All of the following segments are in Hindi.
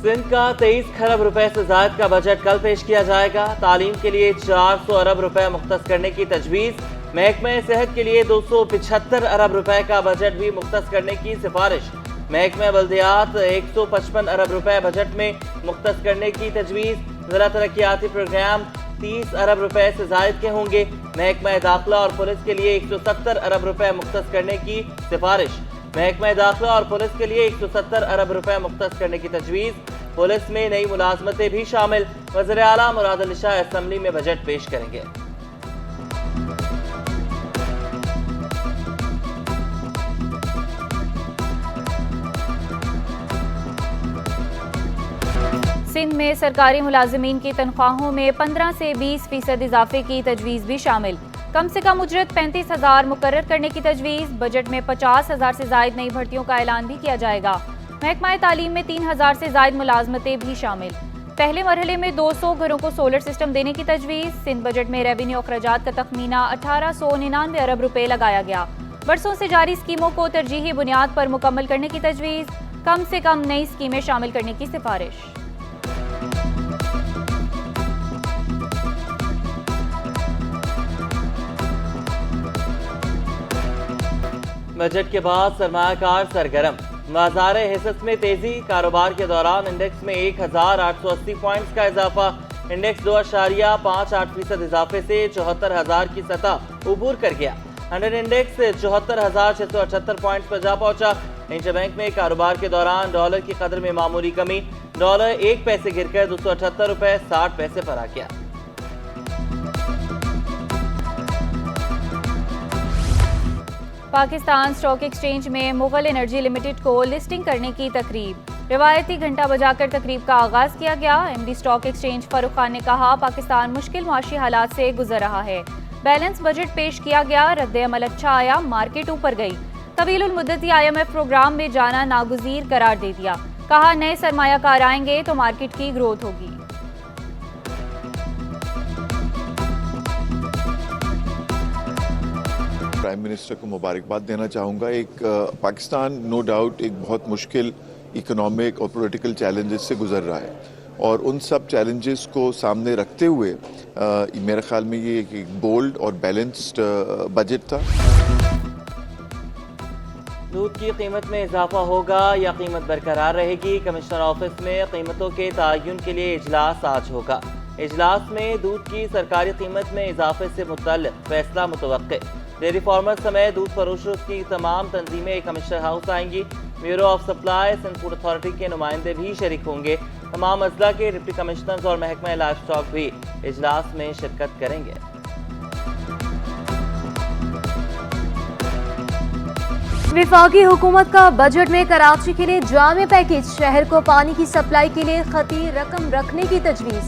सिंध का 23 खरब रुपए से ज्यादा का बजट कल पेश किया जाएगा। तालीम के लिए 400 अरब रुपए मुख्तस करने की तजवीज़। महकमे सेहत के लिए 275 अरब रुपए का बजट भी मुख्तस करने की सिफारिश। महकमे बल्दियात 155 अरब रुपए बजट में मुख्तस करने की तजवीज़। जिला तरक्याती प्रोग्राम 30 अरब रुपए से जायद के होंगे। महकमा दाखिला और पुलिस के लिए 170 अरब रुपए मुख्तस करने की सिफारिश। महकमा दाखिला और पुलिस के लिए 170 अरब रुपए मुख्तस करने की तजवीज़। पुलिस में नई मुलाजमतें भी शामिल। वज़ीर आला मुराद अली शाह असेंबली में बजट पेश करेंगे। सिंध में सरकारी मुलाजिमीन की तनख्वाहों में 15 से 20% इजाफे की तजवीज़ भी शामिल। कम से कम उजरत 35,000 मुकर्रर करने की तजवीज़। बजट में 50,000 से जायद नई भर्तियों का ऐलान भी किया जाएगा। महकमा तालीम में 3,000 से जायद मुलाजमतें भी शामिल। पहले मरहले में 200 घरों को सोलर सिस्टम देने की तजवीज़। सिंध बजट में रेवेन्यू अखराजात का तखमीना 1899 अरब रुपए लगाया गया। बरसों से जारी स्कीमों को तरजीही बुनियाद पर मुकम्मल करने की तजवीज़। कम से कम नई स्कीमें शामिल करने की सिफारिश। बजट के बाद सरमायाकार सरगर्म। बाजार हिस्सत में तेजी। कारोबार के दौरान इंडेक्स में 1880 पॉइंट्स का इजाफा। इंडेक्स 2.58% इजाफे से 74,000 की सतह उबूर कर गया। अंडर इंडेक्स 74,678 पॉइंट्स पर जा पहुंचा। इंटरबैंक में कारोबार के दौरान डॉलर की कदर में मामूली कमी। डॉलर 1 पैसे गिरकर 278 रुपए 60 पैसे पर आ गया। पाकिस्तान स्टॉक एक्सचेंज में मुगल एनर्जी लिमिटेड को लिस्टिंग करने की तकरीब। रिवायती घंटा बजाकर तकरीब का आगाज किया गया। MD stock exchange Farooq Khan ने कहा, पाकिस्तान मुश्किल मुआशी हालात से गुजर रहा है। बैलेंस बजट पेश किया गया। रद्द अमल अच्छा आया, मार्केट ऊपर गई। तवीलुल मुद्दती IMF प्रोग्राम में जाना नागुज़ीर करार दे दिया। कहा, नए सरमायाकार आएंगे तो मार्केट की ग्रोथ होगी। प्राइम मिनिस्टर को मुबारकबाद देना चाहूँगा। पाकिस्तान नो डाउट एक बहुत मुश्किल इकोनॉमिक और पॉलिटिकल चैलेंजेस से गुजर रहा है और उन सब चैलेंजेस को सामने रखते हुए मेरे ख्याल में ये एक बोल्ड और बैलेंस्ड बजट था। दूध की कीमत में इजाफा होगा या कीमत बरकरार रहेगी? कमिश्नर ऑफिस में कीमतों के तयन के लिए इजलास आज होगा। इजलास में दूध की सरकारी कीमत में इजाफे से मुतल्लिक़ फैसला मुतवक्के। डेयरी फार्मर्स समेत दूध फरोशों की तमाम तंजीमें कमिश्नर हाउस आएंगी। Bureau of supply and food authority के नुमाइंदे भी शरीक होंगे। तमाम अजला के डिप्टी कमिश्नर्स और महकमा लाइफ स्टॉक भी इजलास में शिरकत करेंगे। वफाकी हुकूमत का बजट में कराची के लिए जामे पैकेज। शहर को पानी की सप्लाई के लिए खती रकम रखने की तजवीज़।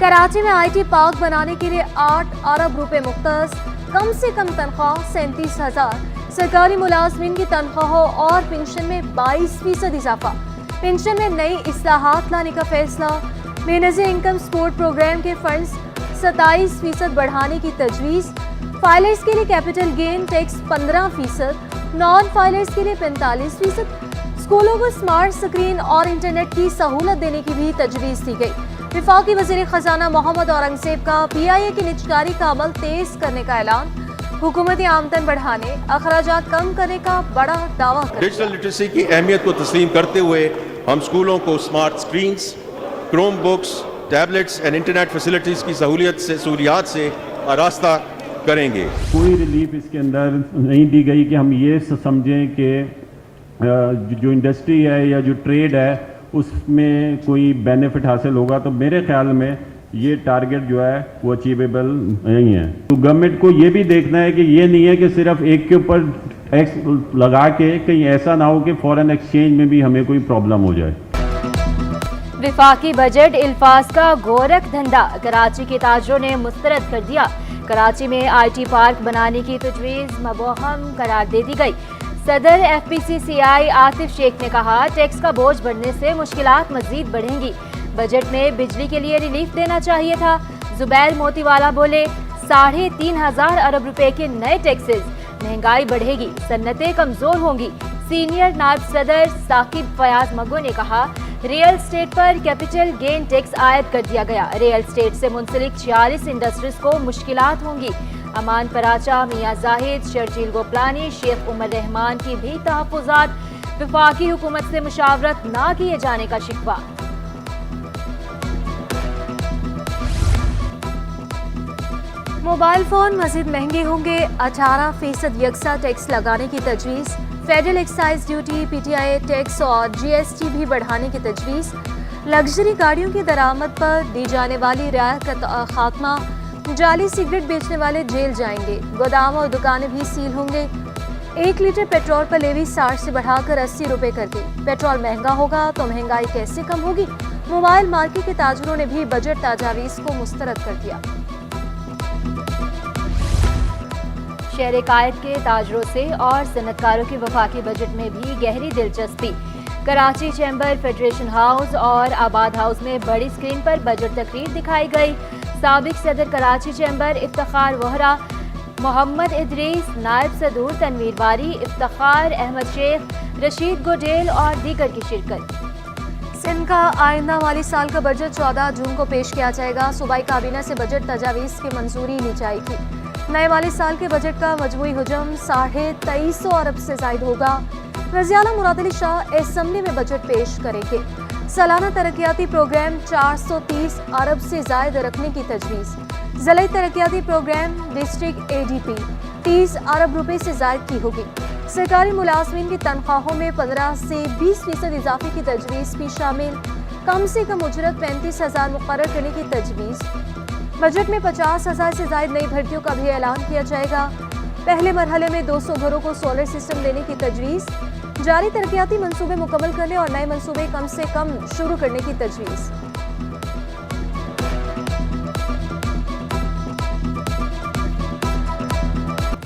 कराची में IT पार्क बनाने के लिए 8 अरब रुपए मुख्तस। कम से कम तनख्वाह 37,000। सरकारी मुलाजमीन की तनख्वाहों और पेंशन में 22% इजाफा। पेंशन में नई इस्लाहात लाने का फैसला। बेनज़ीर इनकम सपोर्ट प्रोग्राम के फंड्स 27% बढ़ाने की तजवीज़। फाइलर्स के लिए capital gain tax 15%, non filers के लिए 45%। स्कूलों को स्मार्ट स्क्रीन और इंटरनेट की सहूलत देने की भी तजवीज़ दी गई। वफाकी वज़ीर ख़जाना मोहम्मद औरंगज़ेब का PIA की निजकारी का अमल तेज करने का ऐलान। हुकूमती आमदन बढ़ाने, अखराजात कम करने का बड़ा दावा। डिजिटल लिटरेसी की अहमियत को तस्लीम करते हुए हम स्कूलों को smart screens, Chrome books, tablets and internet facilities की सहूलियात से आरास्ता करेंगे। कोई रिलीफ इसके अंदर नहीं दी गई कि हम ये समझें कि जो इंडस्ट्री है या जो ट्रेड है उसमें कोई बेनिफिट हासिल होगा। तो मेरे ख्याल में ये टारगेट जो है वो अचीवेबल नहीं है। तो गवर्नमेंट को ये भी देखना है कि ये नहीं है कि सिर्फ एक के ऊपर टैक्स लगा के कहीं ऐसा ना हो कि फॉरेन एक्सचेंज में भी हमें कोई प्रॉब्लम हो जाए। वफाकी बजट इल्फाज का गोरख धंधा। कराची के ताजरों ने मुस्तरद कर दिया। कराची में IT पार्क बनाने की तजवीज़ मबहम करार दे दी गई। सदर FPCCI आतिफ शेख ने कहा, टैक्स का बोझ बढ़ने से मुश्किलात मजीद बढ़ेंगी। बजट में बिजली के लिए रिलीफ देना चाहिए था। जुबैर मोतीवाला बोले, 3,500 अरब रुपए के नए टैक्सेस। महंगाई बढ़ेगी, सन्नतें कमजोर होंगी। सीनियर नायब सदर साकिब फयाज मगो ने कहा, रियल स्टेट पर कैपिटल गेन टैक्स आयद कर दिया गया। रियल स्टेट से मुंसलिक 46 इंडस्ट्रीज को मुश्किलात होंगी। अमान पराचा, मियां जाहिद, शर्जील गोपलानी, शेख उमर रहमान की भी तहफ़्फ़ुज़ात। वफाकी हुकूमत से मुशावरत न किए जाने का शिकवा। मोबाइल फोन मजीद महंगे होंगे, 18% यकसा टैक्स लगाने की तजवीज़। Federal excise duty, PTI tax और GST भी बढ़ाने की तजवीज़। लग्जरी गाड़ियों की दरामद पर दी जाने वाली रियायत का खात्मा। जाली सिगरेट बेचने वाले जेल जाएंगे। गोदाम और दुकानें भी सील होंगे। 1 लीटर पेट्रोल पर लेवी 60 से बढ़ाकर 80 रुपए कर दी। पेट्रोल महंगा होगा तो महंगाई कैसे कम होगी? मोबाइल मार्केट के ताजरों ने भी बजट तजावीज़ को मुस्तरद कर दिया। शहर कायद के ताजरों से और सनतकारों के वफाकी बजट में भी गहरी दिलचस्पी। कराची चैम्बर, फेडरेशन हाउस और आबाद हाउस में बड़ी स्क्रीन पर बजट तकरीर दिखाई गई। साबिक सदर कराची चैम्बर इफ्तिखार वोहरा, मोहम्मद इदरीस, नायब सदूर तनवीर बारी, इफ्तिखार अहमद शेख, रशीद गोडेल और दीगर की शिरकत। सिंध का आइंदा माली साल का बजट 14 जून को पेश किया जाएगा। सूबाई काबीना से बजट तजावीज़ की मंजूरी ली जाएगी। नए माली साल के बजट का मजमूई हुजम 2350 अरब से ज़ायद होगा। वज़ीर-ए-आला मुराद अली शाह असेंबली में बजट पेश करेंगे। सालाना तरक्याती प्रोग्राम 430 अरब से ज़ायद रखने की तजवीज़। ज़िला तरक्याती प्रोग्राम डिस्ट्रिक्ट ADP 30 अरब रुपए से ज़ायद की होगी। सरकारी मुलाजमीन की तनख्वाहों में 15 से 20% इजाफे की तजवीज़ भी शामिल। कम से कम उजरत 35,000 मुकर्रर करने की तजवीज़। बजट में 50,000 से ज़ायद नई भर्तियों का भी ऐलान किया जाएगा। पहले मरहले में 200 घरों को सोलर सिस्टम देने की तजवीज़। जारी तरक्याती मंसूबे मुकम्मल करने और नए मंसूबे कम से कम शुरू करने की तजवीज़।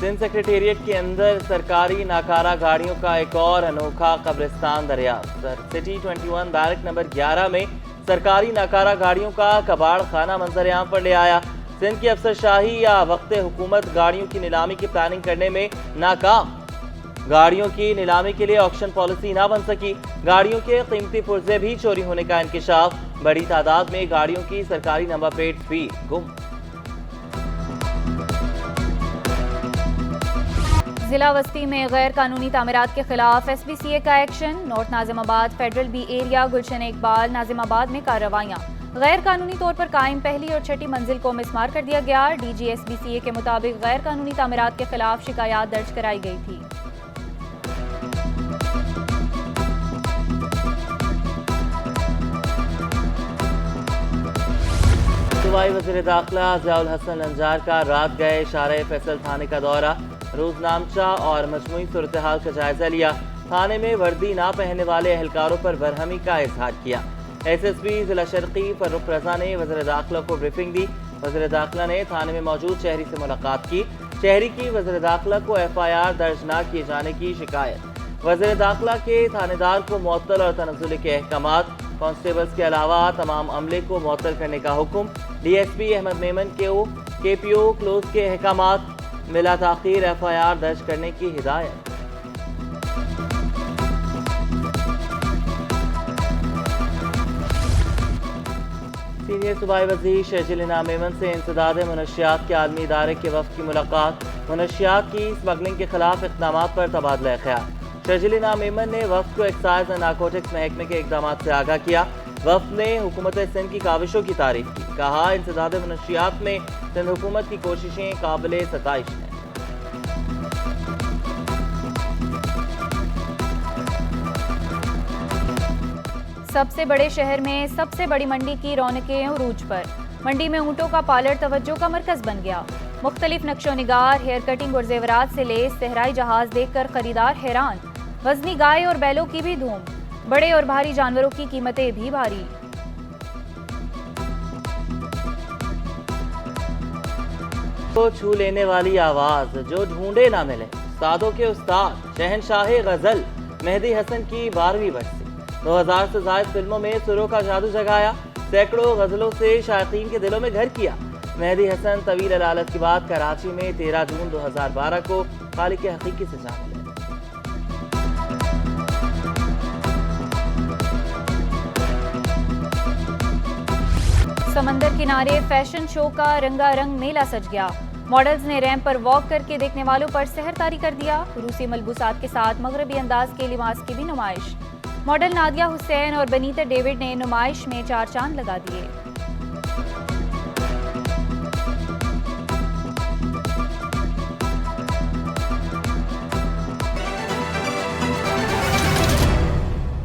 सिंध सेक्रेटेरिएट के अंदर सरकारी नाकारा गाड़ियों का एक और अनोखा कब्रिस्तान दरियाफ्त। सिटी 21 बैरक नंबर 11 में सरकारी नाकारा गाड़ियों का कबाड़ खाना मंजर आम पर ले आया। सिंध की अफसरशाही या वक्त हुकूमत गाड़ियों की नीलामी की प्लानिंग करने में नाकाम। गाड़ियों की नीलामी के लिए ऑक्शन पॉलिसी ना बन सकी। गाड़ियों के कीमती पुर्जे भी चोरी होने का इंकिशाफ। बड़ी तादाद में गाड़ियों की सरकारी नंबर प्लेट भी गुम। जिला वस्ती में गैर कानूनी तामीरात के खिलाफ SBCA का action. North Nazimabad, federal B area, Gulshan Iqbal, Nazimabad में कार्रवाइयाँ। गैर कानूनी तौर पर कायम पहली और छठी मंजिल को मिसमार कर दिया गया। DG SBCA के मुताबिक गैर कानूनी तामीरात के खिलाफ शिकायत दर्ज कराई गई थी। सूबाई वज़ीर दाखिला ज़ियाउल हसन लंजार का रात गए शारे फैसल थाने का दौरा। रोजनामचा और मजमूई सूरत हाल का जायजा लिया। थाने में वर्दी ना पहनने वाले एहलकारों पर बरहमी का इजहार किया। SSP जिला शर्की फर्रुख रजा ने वज़ीर दाखिला को ब्रीफिंग दी। वज़ीर दाखिला ने थाने में मौजूद शहरी से मुलाकात की। शहरी की वज़ीर दाखिला को FIR दर्ज न किए जाने की शिकायत। वज़ीर दाखिला के थानेदार को मुअत्तल और तनज़्ज़ुल के अहकामात। कांस्टेबल्स के अलावा तमाम अमले को मुअत्तल करने का हुक्म। DSP अहमद मेमन को KPO क्लोज के अहकामात। मिला ताखीर FIR दर्ज करने की हिदायत। सीनियर सूबाई वज़ीर शर्जील मेमन से इंसदाद मुनशियात के आलमी इदारे के वफ़द की मुलाकात। मुनशियात की स्मगलिंग के खिलाफ इक़दाम पर तबादला ख्याल। शर्जील मेमन ने वफ़द को एक्साइज एंड नारकोटिक्स महकमे के इक़दाम से आगाह किया। वफ़द ने हुकूमत सिंध की काविशों की तारीफ की। कहा, इंसदाद मुनशियात में सिंध हुकूमत की कोशिशें काबिल सताइश हैं। सबसे बड़े शहर में सबसे बड़ी मंडी की रौनकें उरूज पर। मंडी में ऊँटों का पार्लर तवज्जो का मरकज बन गया। मुख्तलिफ नक्शो निगार, हेयर कटिंग और जेवरात से लेस सहराई जहाज देखकर खरीदार हैरान। वजनी गाय और बैलों की भी धूम। बड़े और भारी जानवरों की कीमतें भी भारी। तो छू लेने वाली आवाज जो ढूंढे ना मिले। उस्तादों के उस्ताद शहनशाह गजल मेहदी हसन की 12वीं बरसी। 2000 से ज्यादा फिल्मों में सुरों का जादू जगाया। सैकड़ों गजलों से शायकीन के दिलों में घर किया। मेहदी हसन तवील अदालत के बाद कराची में 13 जून 2012 को खालिक हकीकी से जान मिले। समंदर किनारे फैशन शो का रंगारंग मेला सज गया। मॉडल्स ने रैंप पर वॉक करके देखने वालों पर सहर तारी कर दिया। रूसी मलबूसात के साथ मगरबी अंदाज के लिबास की भी नुमाइश। मॉडल नादिया हुसैन और बनीता डेविड ने नुमाइश में 4 चांद लगा दिए।